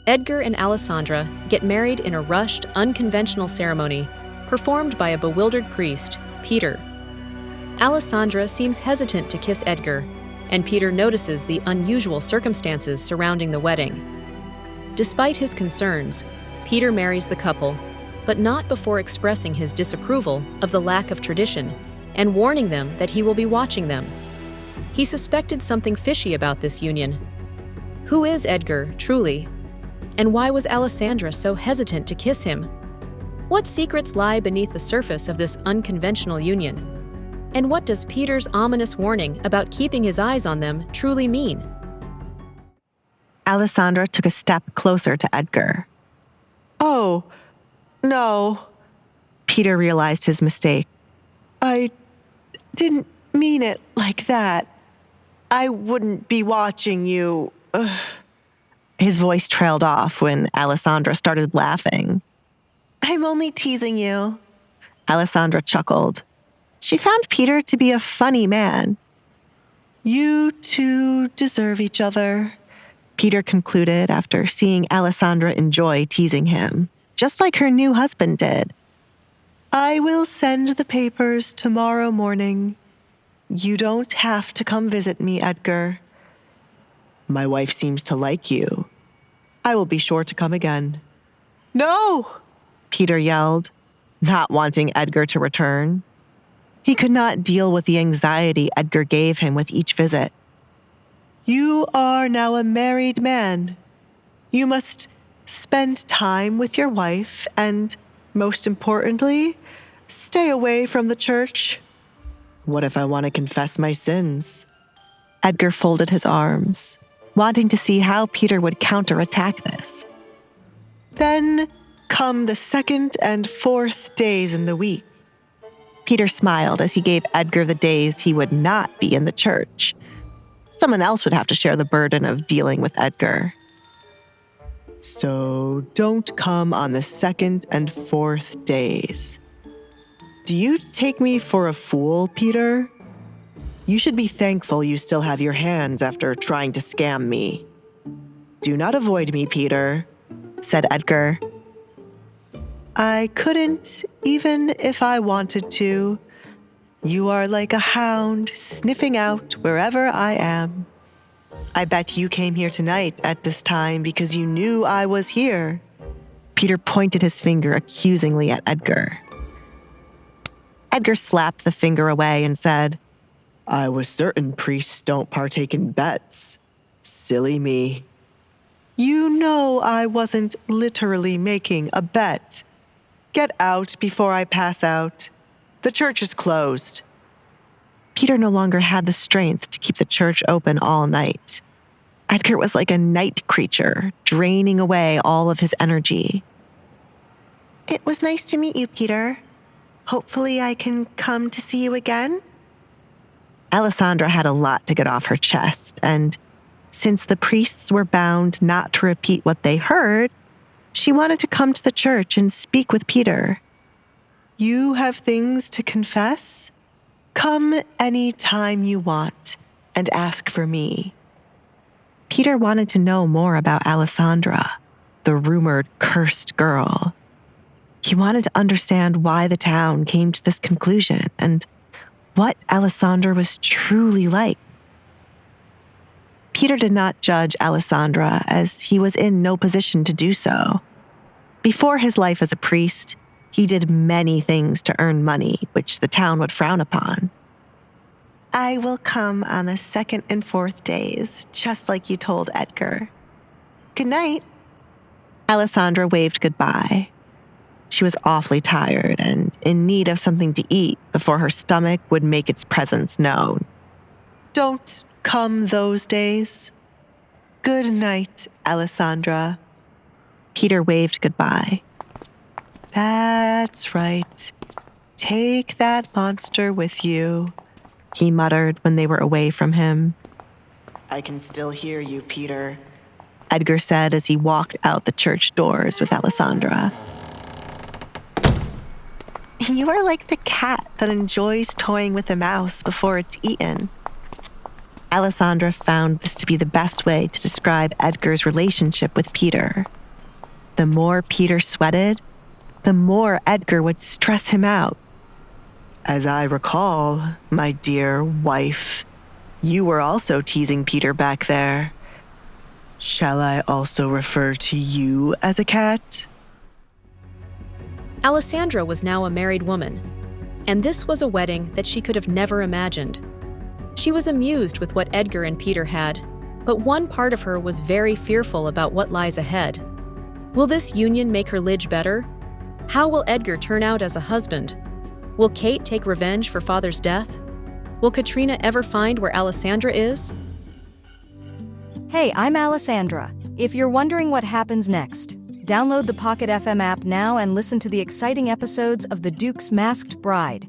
Edgar and Alessandra get married in a rushed, unconventional ceremony performed by a bewildered priest, Peter. Alessandra seems hesitant to kiss Edgar, and Peter notices the unusual circumstances surrounding the wedding. Despite his concerns, Peter marries the couple, but not before expressing his disapproval of the lack of tradition and warning them that he will be watching them. He suspected something fishy about this union. Who is Edgar, truly? And why was Alessandra so hesitant to kiss him? What secrets lie beneath the surface of this unconventional union? And what does Peter's ominous warning about keeping his eyes on them truly mean? Alessandra took a step closer to Edgar. Oh, no. Peter realized his mistake. I didn't mean it like that. I wouldn't be watching you. Ugh. His voice trailed off when Alessandra started laughing. I'm only teasing you. Alessandra chuckled. She found Peter to be a funny man. You two deserve each other, Peter concluded after seeing Alessandra enjoy teasing him, just like her new husband did. I will send the papers tomorrow morning. You don't have to come visit me, Edgar. My wife seems to like you. I will be sure to come again. No! Peter yelled, not wanting Edgar to return. He could not deal with the anxiety Edgar gave him with each visit. You are now a married man. You must spend time with your wife and, most importantly, stay away from the church. What if I want to confess my sins? Edgar folded his arms, wanting to see how Peter would counterattack this. Then come the 2nd and 4th days in the week. Peter smiled as he gave Edgar the days he would not be in the church. Someone else would have to share the burden of dealing with Edgar. So don't come on the 2nd and 4th days. Do you take me for a fool, Peter? You should be thankful you still have your hands after trying to scam me. Do not avoid me, Peter, said Edgar. I couldn't, even if I wanted to. You are like a hound sniffing out wherever I am. I bet you came here tonight at this time because you knew I was here. Peter pointed his finger accusingly at Edgar. Edgar slapped the finger away and said, I was certain priests don't partake in bets. Silly me. You know I wasn't literally making a bet. Get out before I pass out. The church is closed. Peter no longer had the strength to keep the church open all night. Edgar was like a night creature, draining away all of his energy. It was nice to meet you, Peter. Hopefully I can come to see you again. Alessandra had a lot to get off her chest, and since the priests were bound not to repeat what they heard, she wanted to come to the church and speak with Peter. You have things to confess? Come any time you want and ask for me. Peter wanted to know more about Alessandra, the rumored cursed girl. He wanted to understand why the town came to this conclusion and what Alessandra was truly like. Peter did not judge Alessandra, as he was in no position to do so. Before his life as a priest, he did many things to earn money, which the town would frown upon. I will come on the 2nd and 4th days, just like you told Edgar. Good night. Alessandra waved goodbye. She was awfully tired and in need of something to eat before her stomach would make its presence known. Don't come those days. Good night, Alessandra. Peter waved goodbye. That's right. Take that monster with you, he muttered when they were away from him. I can still hear you, Peter, Edgar said as he walked out the church doors with Alessandra. You are like the cat that enjoys toying with a mouse before it's eaten. Alessandra found this to be the best way to describe Edgar's relationship with Peter. the more Peter sweated, the more Edgar would stress him out. As I recall, my dear wife, you were also teasing Peter back there. Shall I also refer to you as a cat? Alessandra was now a married woman, and this was a wedding that she could have never imagined. She was amused with what Edgar and Peter had, but one part of her was very fearful about what lies ahead. Will this union make her liege better? How will Edgar turn out as a husband? Will Kate take revenge for father's death? Will Katrina ever find where Alessandra is? Hey, I'm Alessandra. If you're wondering what happens next, download the Pocket FM app now and listen to the exciting episodes of The Duke's Masked Bride.